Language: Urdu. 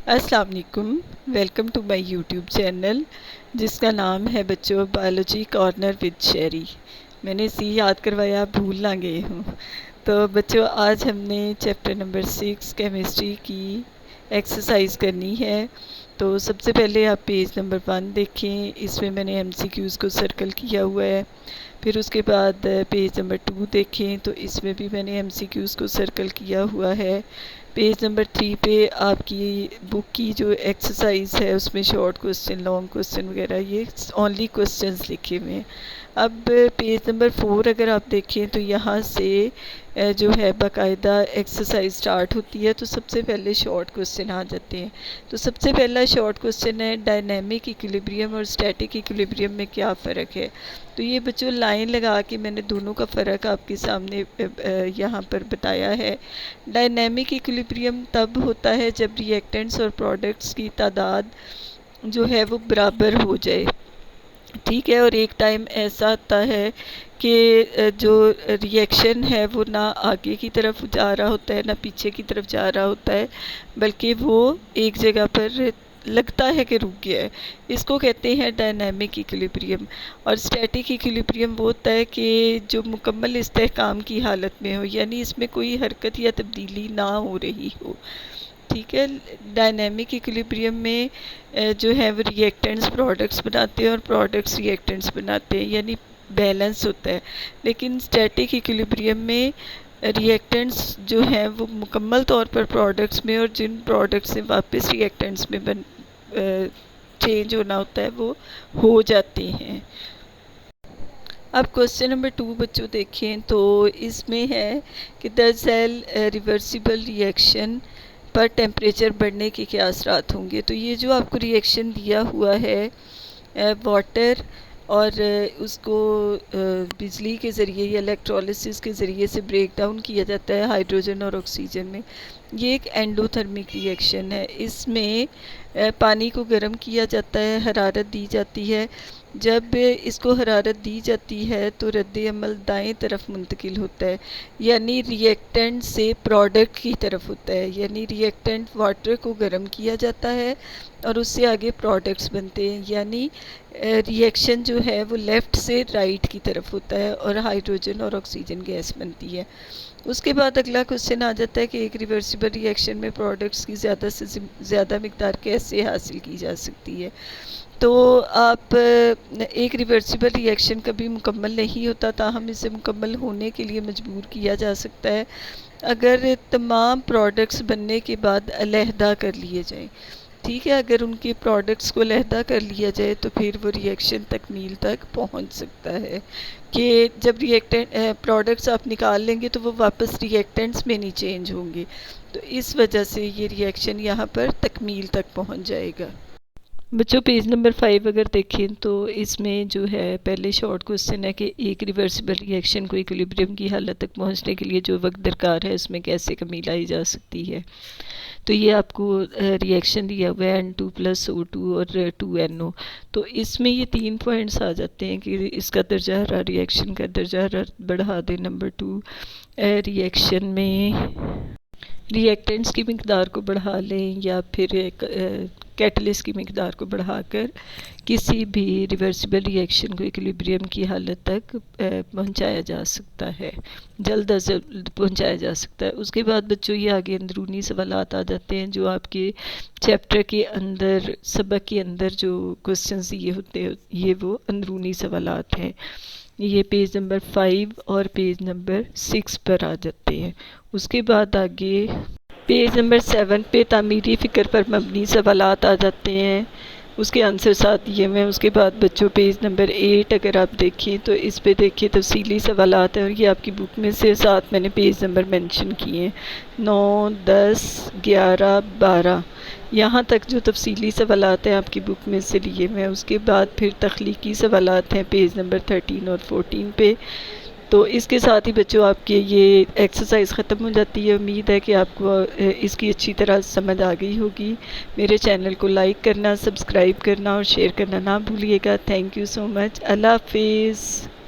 السلام علیکم، welcome to my YouTube channel جس کا نام ہے بچوں بایولوجی کارنر ود شیری۔ میں نے اسی یاد کروایا، بھول نہ گئے ہوں۔ تو بچوں آج ہم نے چیپٹر نمبر 6 کیمسٹری کی ایکسرسائز کرنی ہے۔ تو سب سے پہلے آپ پیج نمبر 1 دیکھیں، اس میں نے ایم سی کیوز کو سرکل کیا ہوا ہے۔ پھر اس کے بعد پیج نمبر 2 دیکھیں تو اس میں بھی میں نے ایم سی کیوز کو سرکل کیا ہوا ہے۔ پیج نمبر 3 پہ آپ کی بک کی جو ایکسرسائز ہے اس میں شارٹ کوسچن، لانگ کوسچن وغیرہ یہ اونلی کوسچنز لکھے ہوئے ہیں۔ اب پیج نمبر 4 اگر آپ دیکھیں تو یہاں سے جو ہے باقاعدہ ایکسرسائز سٹارٹ ہوتی ہے، تو سب سے پہلے شارٹ کوسچن آ جاتے ہیں۔ تو سب سے پہلا شارٹ کوسچن ہے ڈائنامک ایکویلیبریم اور اسٹیٹک ایکویلیبریم میں کیا فرق ہے؟ تو یہ بچوں لائن لگا کے میں نے دونوں کا فرق آپ کے سامنے یہاں پر بتایا ہے۔ ڈائنامک ایکویلیبریم تب ہوتا ہے جب ری ایکٹنٹس اور پروڈکٹس کی تعداد جو ہے وہ برابر ہو جائے، ٹھیک ہے۔ اور ایک ٹائم ایسا آتا ہے کہ جو ری ایکشن ہے وہ نہ آگے کی طرف جا رہا ہوتا ہے نہ پیچھے کی طرف جا رہا ہوتا ہے، بلکہ وہ ایک جگہ پر لگتا ہے کہ رک گیا ہے۔ اس کو کہتے ہیں ڈائنامک ایکویلیبریم۔ اور اسٹیٹک ایکویلیبریم وہ ہوتا ہے کہ جو مکمل استحکام کی حالت میں ہو، یعنی اس میں کوئی حرکت یا تبدیلی نہ ہو رہی ہو، ٹھیک ہے۔ ڈائنامک ایکویلیبریم میں جو ہے وہ ری ایکٹنٹس پروڈکٹس بناتے ہیں اور پروڈکٹس ری ایکٹنٹس بناتے ہیں، یعنی بیلنس ہوتا ہے۔ لیکن اسٹیٹک ایکویلیبریم میں ری ایکٹنٹس جو ہیں وہ مکمل طور پر پروڈکٹس میں، اور جن پروڈکٹس سے واپس ری ایکٹنٹس میں چینج ہونا ہوتا ہے وہ ہو جاتے ہیں۔ اب کوسچن نمبر 2 بچوں دیکھیں تو اس میں ہے کہ دا سیل ریورسیبل ری ایکشن پر ٹیمپریچر بڑھنے کے کیا اثرات ہوں گے؟ تو یہ جو آپ کو ری ایکشن دیا ہوا ہے واٹر اور اس کو بجلی کے ذریعے یا الیکٹرولسس کے ذریعے سے بریک ڈاؤن کیا جاتا ہے ہائیڈروجن اور آکسیجن میں، یہ ایک اینڈوتھرمک ری ایکشن ہے۔ اس میں پانی کو گرم کیا جاتا ہے، حرارت دی جاتی ہے۔ جب اس کو حرارت دی جاتی ہے تو رد عمل دائیں طرف منتقل ہوتا ہے، یعنی ری ایکٹنٹ سے پروڈکٹ کی طرف ہوتا ہے، یعنی ری ایکٹنٹ واٹر کو گرم کیا جاتا ہے اور اس سے آگے پروڈکٹس بنتے ہیں، یعنی ری ایکشن جو ہے وہ لیفٹ سے رائٹ کی طرف ہوتا ہے اور ہائیڈروجن اور آکسیجن گیس بنتی ہے۔ اس کے بعد اگلا کوسچن آ جاتا ہے کہ ایک ریورسیبل ری ایکشن میں پروڈکٹس کی زیادہ سے زیادہ مقدار کیسے حاصل کی جا سکتی ہے؟ تو آپ ایک ریورسیبل ری ایکشن کبھی مکمل نہیں ہوتا، تاہم اسے مکمل ہونے کے لیے مجبور کیا جا سکتا ہے اگر تمام پروڈکٹس بننے کے بعد علیحدہ کر لیے جائیں، ٹھیک ہے۔ اگر ان کے پروڈکٹس کو علیحدہ کر لیا جائے تو پھر وہ ری ایکشن تکمیل تک پہنچ سکتا ہے، کہ جب ری ایکٹنٹ پروڈکٹس آپ نکال لیں گے تو وہ واپس ری ایکٹنٹس میں نہیں چینج ہوں گے، تو اس وجہ سے یہ ری ایکشن یہاں پر تکمیل تک پہنچ جائے گا۔ بچوں پیج نمبر 5 اگر دیکھیں تو اس میں جو ہے پہلے شارٹ کوسچن ہے کہ ایک ریورسیبل ری ایکشن کو ایکویلیبریم کی حالت تک پہنچنے کے لیے جو وقت درکار ہے اس میں کیسے کمی لائی جا سکتی ہے؟ تو یہ آپ کو ری ایکشن دیا ہوا ہے N2+O2 اور 2NO، تو اس میں یہ 3 پوائنٹس آ جاتے ہیں کہ اس کا درجہ حرارت، ری ایکشن کا درجہ حرارت بڑھا دیں۔ نمبر 2 ری ایکشن میں ری ایکٹنٹس کی مقدار کو بڑھا لیں، یا پھر کیٹلسٹ کی مقدار کو بڑھا کر کسی بھی ریورسیبل ری ایکشن کو ایکویلیبریم کی حالت تک پہنچایا جا سکتا ہے، جلد از جلد پہنچایا جا سکتا ہے۔ اس کے بعد بچوں یہ آگے اندرونی سوالات آ جاتے ہیں جو آپ کے چیپٹر کے اندر، سبق کے اندر جو کوسچنز یہ ہوتے ہیں یہ وہ اندرونی سوالات ہیں، یہ پیج نمبر 5 اور پیج نمبر 6 پر آ جاتے ہیں۔ اس کے بعد آگے پیج نمبر 7 پہ تعمیری فکر پر مبنی سوالات آ جاتے ہیں، اس کے آنسر ساتھ دیے ہوئے ہیں۔ اس کے بعد بچوں پیج نمبر 8 اگر آپ دیکھیں تو اس پہ دیکھیں تفصیلی سوالات ہیں، اور یہ آپ کی بک میں سے ساتھ میں نے پیج نمبر مینشن کیے ہیں، 9، 10، 11، 12 یہاں تک جو تفصیلی سوالات ہیں آپ کی بک میں سے لیے ہوئے ہیں۔ اس کے بعد پھر تخلیقی سوالات ہیں پیج نمبر 13 اور 14 پہ۔ تو اس کے ساتھ ہی بچوں آپ کے یہ ایکسرسائز ختم ہو جاتی ہے۔ امید ہے کہ آپ کو اس کی اچھی طرح سمجھ آ گئی ہوگی۔ میرے چینل کو لائک کرنا، سبسکرائب کرنا اور شیئر کرنا نہ بھولیے گا۔ تھینک یو سو مچ۔ اللہ حافظ۔